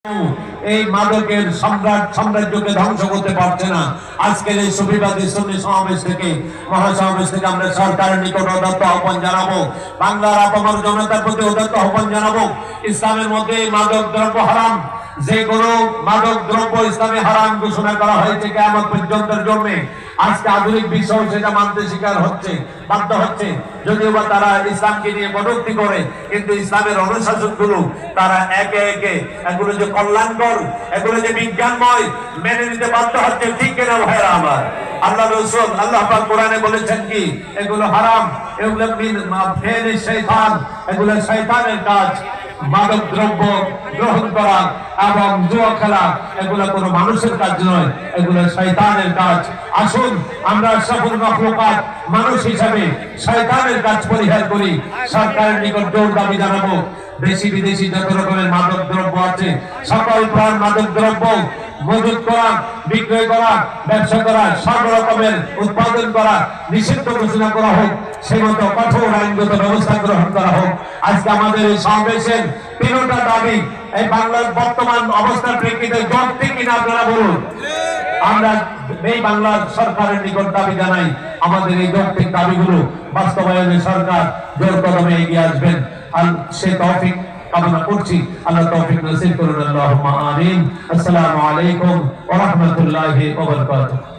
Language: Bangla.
এই মাদকের সাম্রাজ্যকে ধ্বংস করতে পারছে না। আজকের এই সুফিবাদী সুন্নি সমাবেশ থেকে মহাসমাবেশ থেকে আমরা সরকারের নিকট উদাত্ত আহ্বান জানাবো, বাংলার আপামর জনতার প্রতি উদাত্ত আহ্বান জানাবো। ইসলামের মধ্যে মাদক দ্রব্য হারাম, যে কোনো মাদক দ্রব্য ইসলামে হারাম ঘোষণা করা হয়েছে কিয়ামত পর্যন্তের জন্য। আজকে আধুনিক বিশ্ব সেটা মানতে স্বীকার হচ্ছে, বাধ্য হচ্ছে, যদিও বা তারা ইসলামকে নিয়ে কটূক্তি করে, কিন্তু ইসলামের অনুশাসন গুলো তারা একে একে এগুলো যে কল্যাণকর, এগুলো যে বিজ্ঞানময় মেনে নিতে বাধ্য হচ্ছে। ঠিক কিনা ভাইরা আমার? আল্লাহ রাসূল আল্লাহ পাক কোরআনে বলেছেন কি এগুলো হারাম, এগুলো ফেলে শয়তান, এগুলো শয়তানের কাজ। মাদক দ্রব্য গ্রহণ করা এবং জুয়া খেলা এগুলো কোনো মানুষের কাজ নয়, এগুলো শয়তানের কাজ। আসুন আমরা আশরাফুল মাখলুকাত মানুষ হিসাবে শয়তানের কাজ পরিহার করি। সরকারের নিকট জোর দাবি জানাবো, দেশি বিদেশি যত রকমের মাদক দ্রব্য আছে সকল প্রাণ মাদক দ্রব্য মজুত করা, বিক্রয় করা, ব্যবসা করা, সব রকমের উৎপাদন করা নিষিদ্ধ ঘোষণা করা হোক, সেই মতো কঠোর আইনগত ব্যবস্থা গ্রহণ করা হোক। আজকে আমাদের এই সমাবেশের তিনটা দাবি এই বাংলার বর্তমান অবস্থার প্রেক্ষিতে যৌক্তিক কিনা আপনারা বলুন। আমরা এই বাংলার সরকারের নিকট দাবি জানাই, আমাদের এই যৌক্তিক দাবিগুলো বাস্তবায়নে সরকার জোর কদমে এগিয়ে আসবেন। আর সে তৌফিক কামনা করছি, আল্লাহ তৌফিক নসিব করুন। আল্লাহুম্মা আমিন। আসসালামু আলাইকুম ওয়া রাহমাতুল্লাহি ওয়া বারাকাতুহু।